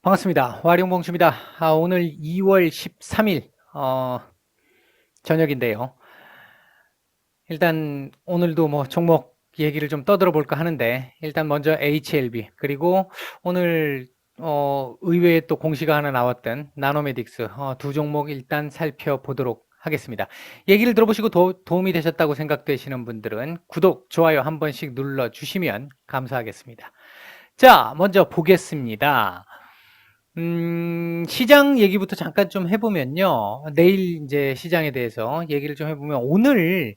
반갑습니다. 와룡봉수입니다. 오늘 2월 13일 저녁인데요. 일단 오늘도 뭐 종목 얘기를 좀 떠들어 볼까 하는데, 일단 먼저 HLB, 그리고 오늘 의외에 또 공시가 하나 나왔던 나노메딕스, 두 종목 일단 살펴보도록 하겠습니다. 얘기를 들어보시고 도움이 되셨다고 생각되시는 분들은 구독, 좋아요 한 번씩 눌러주시면 감사하겠습니다. 자, 먼저 보겠습니다. 시장 얘기부터 잠깐 좀 해보면요. 내일 이제 시장에 대해서 얘기를 좀 해보면, 오늘,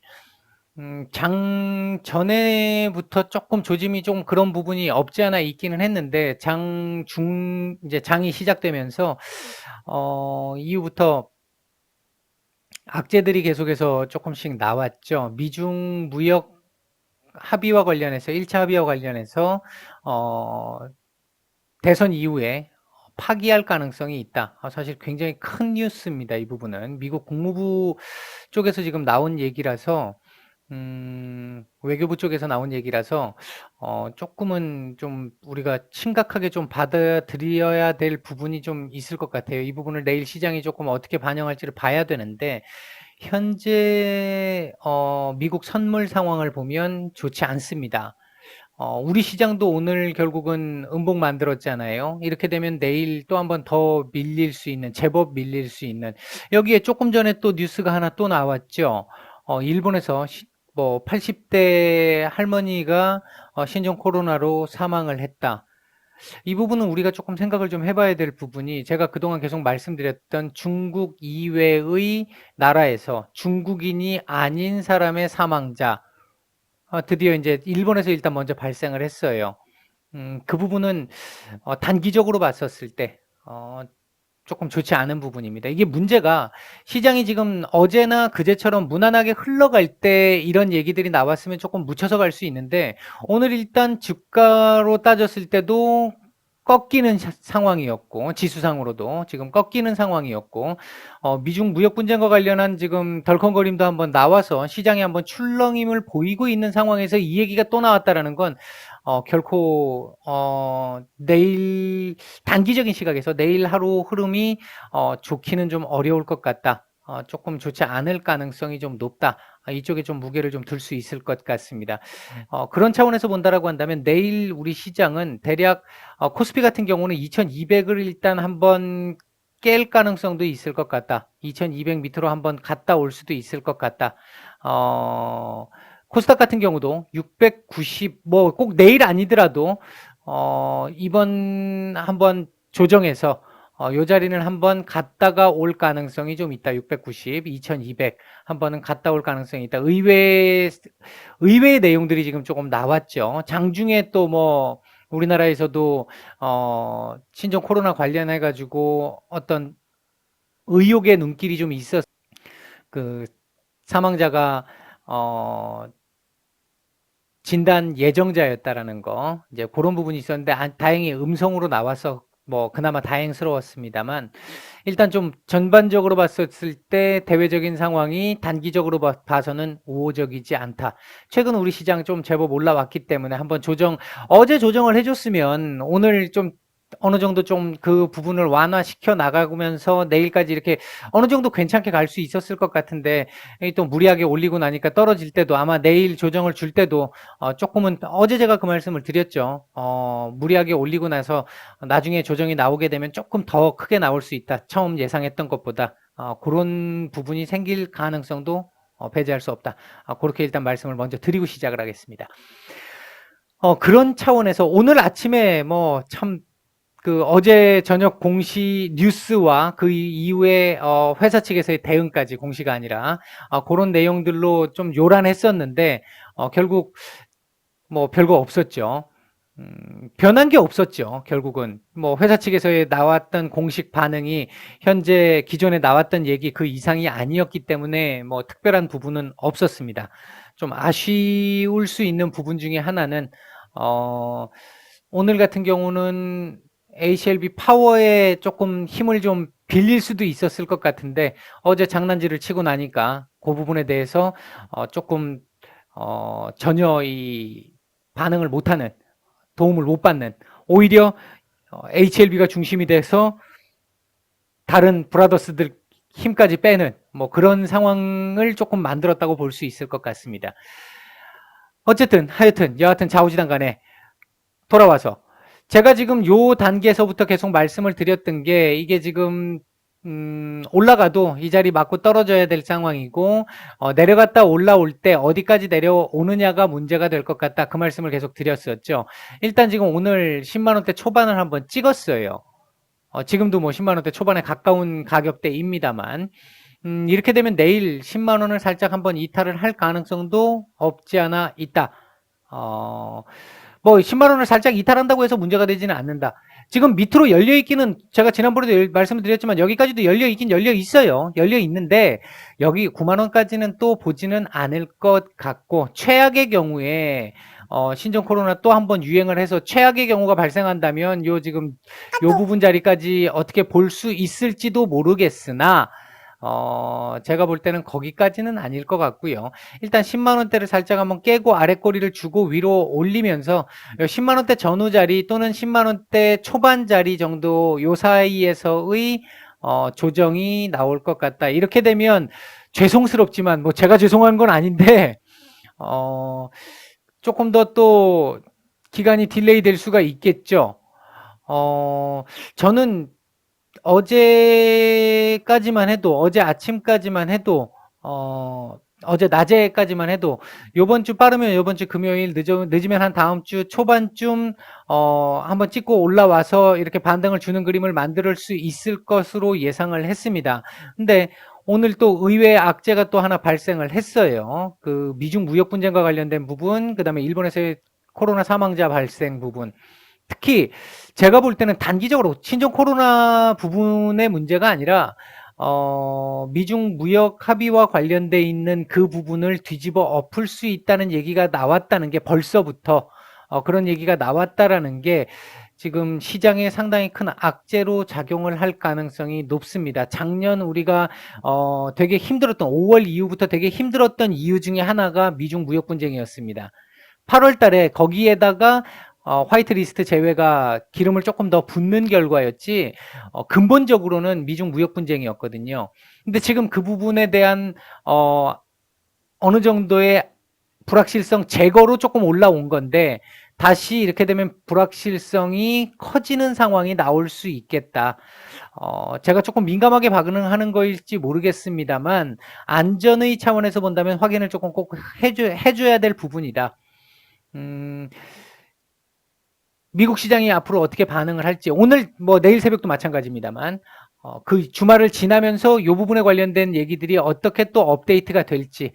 장 전에부터 조금 조짐이 좀 그런 부분이 없지 않아 있기는 했는데, 이제 장이 시작되면서, 이후부터 악재들이 계속해서 조금씩 나왔죠. 미중 무역 합의와 관련해서, 1차 합의와 관련해서, 어, 대선 이후에 파기할 가능성이 있다. 사실 굉장히 큰 뉴스입니다. 이 부분은 미국 국무부 쪽에서 지금 나온 얘기라서, 외교부 쪽에서 나온 얘기라서 조금은 좀 우리가 심각하게 좀 받아들여야 될 부분이 좀 있을 것 같아요. 이 부분을 내일 시장이 조금 어떻게 반영할지를 봐야 되는데, 현재 미국 선물 상황을 보면 좋지 않습니다. 우리 시장도 오늘 결국은 음봉 만들었잖아요. 이렇게 되면 내일 또 한 번 더 밀릴 수 있는, 제법 밀릴 수 있는, 여기에 조금 전에 또 뉴스가 하나 또 나왔죠. 일본에서 뭐 80대 할머니가 신종 코로나로 사망을 했다. 이 부분은 우리가 조금 생각을 좀 해봐야 될 부분이, 제가 그동안 계속 말씀드렸던 중국 이외의 나라에서 중국인이 아닌 사람의 사망자, 드디어 이제 일본에서 일단 먼저 발생을 했어요. 그 부분은 단기적으로 봤었을 때 조금 좋지 않은 부분입니다. 이게 문제가, 시장이 지금 어제나 그제처럼 무난하게 흘러갈 때 이런 얘기들이 나왔으면 조금 묻혀서 갈 수 있는데, 오늘 일단 주가로 따졌을 때도 꺾이는 상황이었고, 지수상으로도 지금 꺾이는 상황이었고, 미중 무역 분쟁과 관련한 지금 덜컹거림도 한번 나와서 시장에 한번 출렁임을 보이고 있는 상황에서 이 얘기가 또 나왔다라는 건, 결코 내일, 단기적인 시각에서 내일 하루 흐름이 좋기는 좀 어려울 것 같다. 조금 좋지 않을 가능성이 좀 높다. 이쪽에 좀 무게를 좀 둘 수 있을 것 같습니다. 그런 차원에서 본다라고 한다면, 내일 우리 시장은 대략 코스피 같은 경우는 2200을 일단 한번 깰 가능성도 있을 것 같다. 2200 밑으로 한번 갔다 올 수도 있을 것 같다. 코스닥 같은 경우도 690, 뭐 꼭 내일 아니더라도 이번 한번 조정해서 요 자리는 한번 갔다가 올 가능성이 좀 있다. 690, 2200 한번은 갔다 올 가능성이 있다. 의외의 내용들이 지금 조금 나왔죠. 장중에 또 뭐 우리나라에서도 신종 코로나 관련해 가지고 어떤 의혹의 눈길이 좀 있었. 그 사망자가 어 진단 예정자였다라는 거, 이제 그런 부분이 있었는데, 다행히 음성으로 나와서 뭐 그나마 다행스러웠습니다만, 일단 좀 전반적으로 봤었을 때 대외적인 상황이 단기적으로 봐서는 우호적이지 않다. 최근 우리 시장 좀 제법 올라왔기 때문에 한번 어제 조정을 해줬으면 오늘 좀 어느 정도 좀 그 부분을 완화시켜 나가면서 내일까지 이렇게 어느 정도 괜찮게 갈 수 있었을 것 같은데, 또 무리하게 올리고 나니까 떨어질 때도, 아마 내일 조정을 줄 때도 조금은, 어제 제가 그 말씀을 드렸죠. 무리하게 올리고 나서 나중에 조정이 나오게 되면 조금 더 크게 나올 수 있다. 처음 예상했던 것보다. 그런 부분이 생길 가능성도 배제할 수 없다. 그렇게 일단 말씀을 먼저 드리고 시작을 하겠습니다. 그런 차원에서 오늘 아침에 뭐 참, 그 어제 저녁 공시 뉴스와 그 이후에 회사 측에서의 대응까지, 공시가 아니라 그런 내용들로 좀 요란했었는데, 결국 뭐 별거 없었죠. 변한 게 없었죠. 결국은 뭐 회사 측에서의 나왔던 공식 반응이 현재 기존에 나왔던 얘기 그 이상이 아니었기 때문에 뭐 특별한 부분은 없었습니다. 좀 아쉬울 수 있는 부분 중에 하나는, 오늘 같은 경우는 HLB 파워에 조금 힘을 좀 빌릴 수도 있었을 것 같은데, 어제 장난질을 치고 나니까 그 부분에 대해서 조금 전혀 이 반응을 못하는, 도움을 못 받는, 오히려 HLB가 중심이 돼서 다른 브라더스들 힘까지 빼는 뭐 그런 상황을 조금 만들었다고 볼 수 있을 것 같습니다. 어쨌든 하여튼 여하튼 좌우지단 간에 돌아와서 제가 지금 요 단계에서부터 계속 말씀을 드렸던 게 이게 지금 올라가도 이 자리 맞고 떨어져야 될 상황이고 내려갔다 올라올 때 어디까지 내려오느냐가 문제가 될 것 같다, 그 말씀을 계속 드렸었죠. 일단 지금 오늘 10만원대 초반을 한번 찍었어요. 지금도 뭐 10만원대 초반에 가까운 가격대입니다만 이렇게 되면 내일 10만원을 살짝 한번 이탈을 할 가능성도 없지 않아 있다. 뭐 10만원을 살짝 이탈한다고 해서 문제가 되지는 않는다. 지금 밑으로 열려있기는 제가 지난번에도 말씀을 드렸지만 여기까지도 열려있긴 열려있어요. 열려있는데 여기 9만원까지는 또 보지는 않을 것 같고, 최악의 경우에 신종 코로나 또 한번 유행을 해서 최악의 경우가 발생한다면 지금 요 부분 자리까지 어떻게 볼 수 있을지도 모르겠으나 제가 볼 때는 거기까지는 아닐 것 같고요. 일단 10만원대를 살짝 한번 깨고 아랫꼬리를 주고 위로 올리면서 10만원대 전후 자리 또는 10만원대 초반 자리 정도 요 사이에서의 조정이 나올 것 같다. 이렇게 되면 죄송스럽지만 뭐 제가 죄송한 건 아닌데 조금 더 또 기간이 딜레이 될 수가 있겠죠. 저는 어제까지만 해도, 어제 아침까지만 해도, 어제 낮에까지만 해도 요번 주 빠르면 요번 주 금요일, 늦으면 한 다음 주 초반쯤 한번 찍고 올라와서 이렇게 반등을 주는 그림을 만들 수 있을 것으로 예상을 했습니다. 근데 오늘 또 의외의 악재가 또 하나 발생을 했어요. 그 미중 무역 분쟁과 관련된 부분, 그 다음에 일본에서의 코로나 사망자 발생 부분, 특히 제가 볼 때는 단기적으로 신종 코로나 부분의 문제가 아니라 미중 무역 합의와 관련돼 있는 그 부분을 뒤집어 엎을 수 있다는 얘기가 나왔다는 게, 벌써부터 그런 얘기가 나왔다라는 게 지금 시장에 상당히 큰 악재로 작용을 할 가능성이 높습니다. 작년 우리가 되게 힘들었던, 5월 이후부터 되게 힘들었던 이유 중에 하나가 미중 무역 분쟁이었습니다. 8월 달에 거기에다가 화이트리스트 제외가 기름을 조금 더 붓는 결과였지 근본적으로는 미중 무역 분쟁이었거든요. 근데 지금 그 부분에 대한 어느 정도의 불확실성 제거로 조금 올라온 건데, 다시 이렇게 되면 불확실성이 커지는 상황이 나올 수 있겠다. 제가 조금 민감하게 반응하는 거일지 모르겠습니다만 안전의 차원에서 본다면 확인을 조금 꼭 해줘야 될 부분이다. 미국 시장이 앞으로 어떻게 반응을 할지, 오늘 뭐 내일 새벽도 마찬가지입니다만 그 주말을 지나면서 이 부분에 관련된 얘기들이 어떻게 또 업데이트가 될지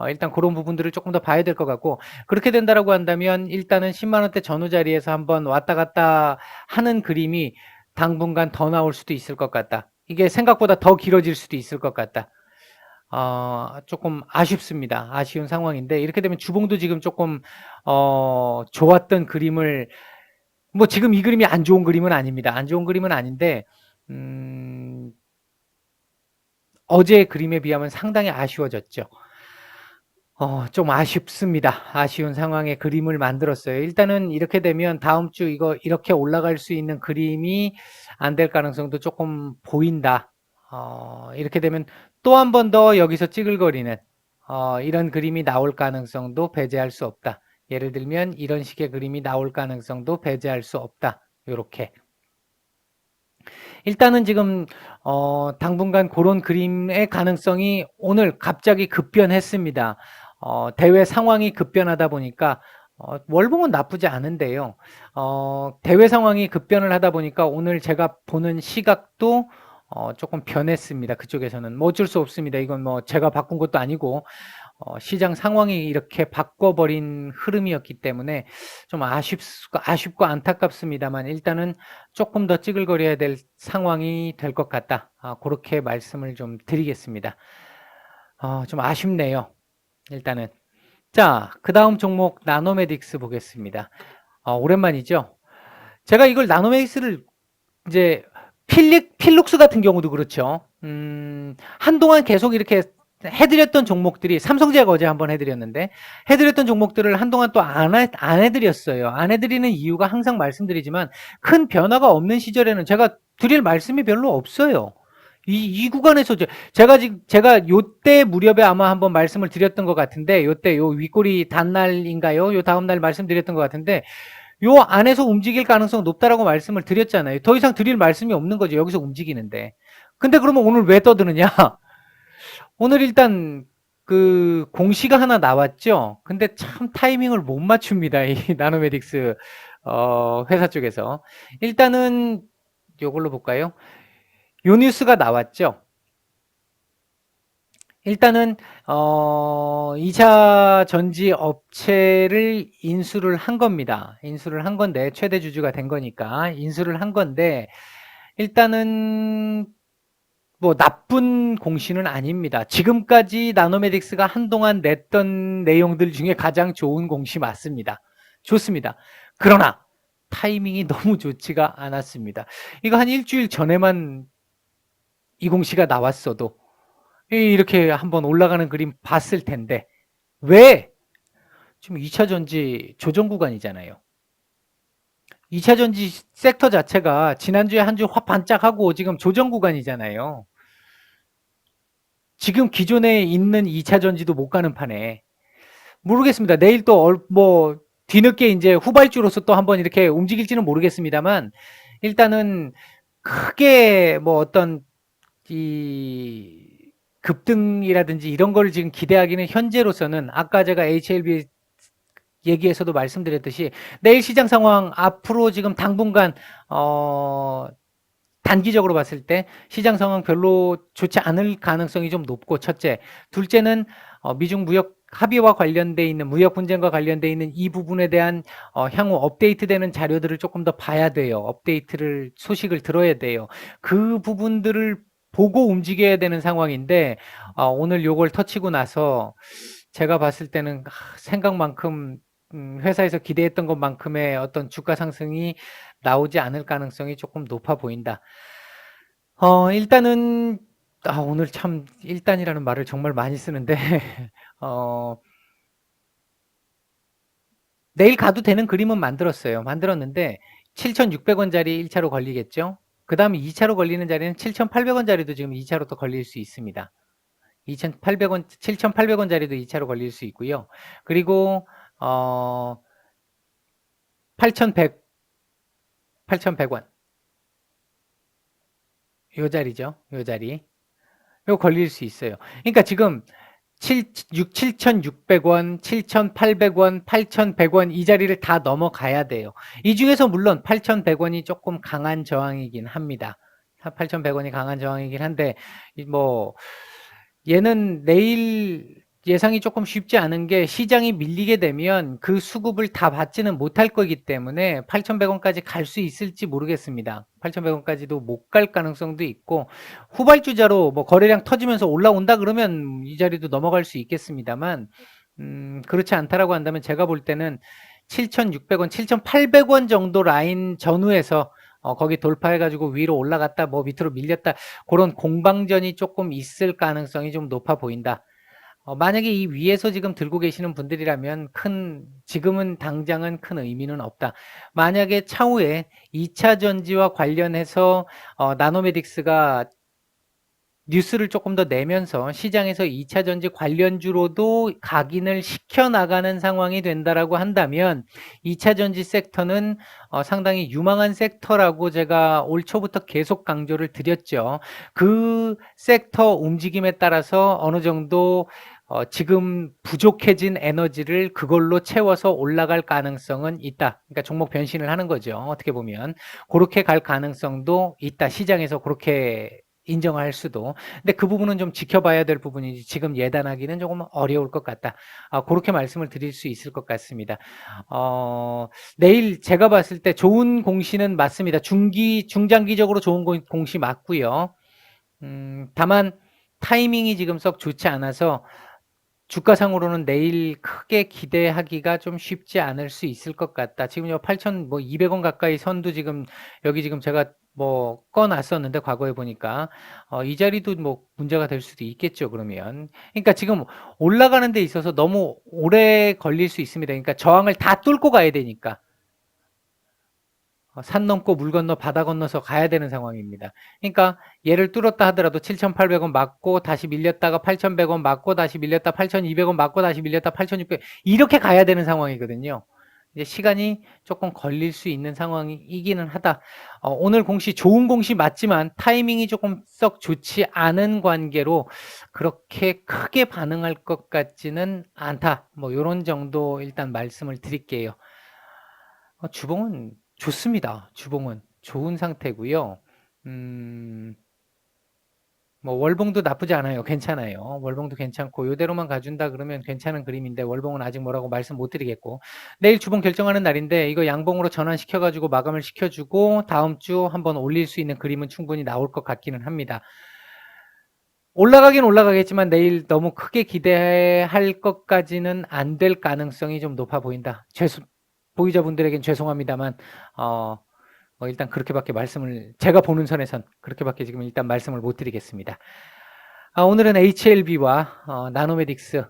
일단 그런 부분들을 조금 더 봐야 될 것 같고, 그렇게 된다라고 한다면 일단은 10만원대 전후 자리에서 한번 왔다 갔다 하는 그림이 당분간 더 나올 수도 있을 것 같다. 이게 생각보다 더 길어질 수도 있을 것 같다. 조금 아쉽습니다. 아쉬운 상황인데, 이렇게 되면 주봉도 지금 조금 좋았던 그림을, 뭐 지금 이 그림이 안 좋은 그림은 아닙니다. 안 좋은 그림은 아닌데 어제의 그림에 비하면 상당히 아쉬워졌죠. 좀 아쉽습니다. 아쉬운 상황의 그림을 만들었어요. 일단은 이렇게 되면 다음 주 이거 이렇게 올라갈 수 있는 그림이 안 될 가능성도 조금 보인다. 이렇게 되면 또 한 번 더 여기서 찌글거리는 이런 그림이 나올 가능성도 배제할 수 없다. 예를 들면 이런 식의 그림이 나올 가능성도 배제할 수 없다. 요렇게. 일단은 지금 당분간 그런 그림의 가능성이 오늘 갑자기 급변했습니다. 대외 상황이 급변하다 보니까 월봉은 나쁘지 않은데요. 대외 상황이 급변을 하다 보니까 오늘 제가 보는 시각도 조금 변했습니다. 그쪽에서는 뭐 어쩔 수 없습니다. 이건 뭐 제가 바꾼 것도 아니고 시장 상황이 이렇게 바꿔버린 흐름이었기 때문에 좀 아쉽고 안타깝습니다만 일단은 조금 더 찌글거려야 될 상황이 될 것 같다. 그렇게 말씀을 좀 드리겠습니다. 좀 아쉽네요. 일단은. 자, 그 다음 종목 나노메딕스 보겠습니다. 오랜만이죠. 제가 이걸 나노메딕스를 이제 필룩스 같은 경우도 그렇죠. 한동안 계속 이렇게 해드렸던 종목들이 삼성제약 어제 한번 해드렸는데 해드렸던 종목들을 한동안 또 안 해드렸어요. 안 해드리는 이유가 항상 말씀드리지만 큰 변화가 없는 시절에는 제가 드릴 말씀이 별로 없어요. 이 구간에서 제가 요때 무렵에 아마 한번 말씀을 드렸던 것 같은데 요때 요 윗꼬리 단날인가요? 요 다음날 말씀드렸던 것 같은데 요 안에서 움직일 가능성 높다라고 말씀을 드렸잖아요. 더 이상 드릴 말씀이 없는 거죠. 여기서 움직이는데. 근데 그러면 오늘 왜 떠드느냐? 오늘 일단 그 공시가 하나 나왔죠. 근데 참 타이밍을 못 맞춥니다. 이 나노메딕스 회사 쪽에서. 일단은 요걸로 볼까요? 요 뉴스가 나왔죠. 일단은 2차 전지 업체를 인수를 한 겁니다. 인수를 한 건데 최대 주주가 된 거니까 인수를 한 건데 일단은 뭐 나쁜 공시는 아닙니다. 지금까지 나노메딕스가 한동안 냈던 내용들 중에 가장 좋은 공시 맞습니다. 좋습니다. 그러나 타이밍이 너무 좋지가 않았습니다. 이거 한 일주일 전에만 이 공시가 나왔어도 이렇게 한번 올라가는 그림 봤을 텐데 왜? 지금 2차 전지 조정 구간이잖아요. 2차 전지 섹터 자체가 지난주에 한 주 확 반짝하고 지금 조정 구간이잖아요. 지금 기존에 있는 2차 전지도 못 가는 판에 모르겠습니다. 내일 또 뭐 뒤늦게 이제 후발주로서 또 한번 이렇게 움직일지는 모르겠습니다만 일단은 크게 뭐 어떤 이 급등이라든지 이런 걸 지금 기대하기는 현재로서는 아까 제가 HLB 얘기에서도 말씀드렸듯이 내일 시장 상황 앞으로 지금 당분간 단기적으로 봤을 때 시장 상황 별로 좋지 않을 가능성이 좀 높고 첫째, 둘째는 미중 무역 합의와 관련돼 있는 무역 분쟁과 관련돼 있는 이 부분에 대한 향후 업데이트되는 자료들을 조금 더 봐야 돼요. 업데이트를 소식을 들어야 돼요. 그 부분들을 보고 움직여야 되는 상황인데 오늘 요걸 터치고 나서 제가 봤을 때는 생각만큼 회사에서 기대했던 것만큼의 어떤 주가 상승이 나오지 않을 가능성이 조금 높아 보인다. 일단은 오늘 참 일단이라는 말을 정말 많이 쓰는데 내일 가도 되는 그림은 만들었어요. 만들었는데 7,600원짜리 1차로 걸리겠죠. 그 다음에 2차로 걸리는 자리는 7,800원짜리도 지금 2차로 또 걸릴 수 있습니다. 2,800원, 7,800원짜리도 2차로 걸릴 수 있고요. 그리고 8,100원 요 자리죠. 요 자리. 요 걸릴 수 있어요. 그러니까 지금 7,600원, 7,800원, 8,100원 이 자리를 다 넘어가야 돼요. 이 중에서 물론 8,100원이 조금 강한 저항이긴 합니다. 8,100원이 강한 저항이긴 한데 뭐 얘는 내일 예상이 조금 쉽지 않은 게 시장이 밀리게 되면 그 수급을 다 받지는 못할 거기 때문에 8,100원까지 갈 수 있을지 모르겠습니다. 8,100원까지도 못 갈 가능성도 있고 후발주자로 뭐 거래량 터지면서 올라온다 그러면 이 자리도 넘어갈 수 있겠습니다만 그렇지 않다라고 한다면 제가 볼 때는 7,600원, 7,800원 정도 라인 전후에서 거기 돌파해가지고 위로 올라갔다 뭐 밑으로 밀렸다 그런 공방전이 조금 있을 가능성이 좀 높아 보인다. 만약에 이 위에서 지금 들고 계시는 분들이라면 지금은 당장은 큰 의미는 없다. 만약에 차후에 2차 전지와 관련해서 나노메딕스가 뉴스를 조금 더 내면서 시장에서 2차 전지 관련주로도 각인을 시켜나가는 상황이 된다라고 한다면 2차 전지 섹터는 상당히 유망한 섹터라고 제가 올 초부터 계속 강조를 드렸죠. 그 섹터 움직임에 따라서 어느 정도 지금 부족해진 에너지를 그걸로 채워서 올라갈 가능성은 있다. 그러니까 종목 변신을 하는 거죠. 어떻게 보면. 그렇게 갈 가능성도 있다. 시장에서 그렇게 인정할 수도. 근데 그 부분은 좀 지켜봐야 될 부분이지 지금 예단하기는 조금 어려울 것 같다. 그렇게 말씀을 드릴 수 있을 것 같습니다. 내일 제가 봤을 때 좋은 공시는 맞습니다. 중장기적으로 좋은 공시 맞고요. 다만 타이밍이 지금 썩 좋지 않아서 주가상으로는 내일 크게 기대하기가 좀 쉽지 않을 수 있을 것 같다. 지금 8,200원 가까이 선도 지금 여기 지금 제가 꺼놨었는데 과거에 보니까 이 자리도 문제가 될 수도 있겠죠. 그러면 그러니까 지금 올라가는 데 있어서 너무 오래 걸릴 수 있습니다. 그러니까 저항을 다 뚫고 가야 되니까. 산 넘고 물 건너 바다 건너서 가야 되는 상황입니다. 그러니까 얘를 뚫었다 하더라도 7,800원 맞고 다시 밀렸다가 8,100원 맞고 다시 밀렸다 8,200원 맞고 다시 밀렸다 8,600원 이렇게 가야 되는 상황이거든요. 이제 시간이 조금 걸릴 수 있는 상황이기는 하다. 오늘 공시 좋은 공시 맞지만 타이밍이 조금 썩 좋지 않은 관계로 그렇게 크게 반응할 것 같지는 않다. 이런 정도 일단 말씀을 드릴게요. 주봉은 좋습니다. 주봉은 좋은 상태고요. 월봉도 나쁘지 않아요. 괜찮아요. 월봉도 괜찮고 요대로만 가준다 그러면 괜찮은 그림인데 월봉은 아직 뭐라고 말씀 못 드리겠고 내일 주봉 결정하는 날인데 이거 양봉으로 전환시켜 가지고 마감을 시켜주고 다음 주 한번 올릴 수 있는 그림은 충분히 나올 것 같기는 합니다. 올라가긴 올라가겠지만 내일 너무 크게 기대할 것까지는 안 될 가능성이 좀 높아 보인다. 보유자분들에겐 죄송합니다만 일단 그렇게밖에 제가 보는 선에선 그렇게밖에 지금 일단 말씀을 못 드리겠습니다. 오늘은 HLB와 나노메딕스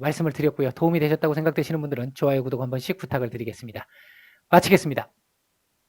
말씀을 드렸고요. 도움이 되셨다고 생각되시는 분들은 좋아요, 구독 한 번씩 부탁을 드리겠습니다. 마치겠습니다.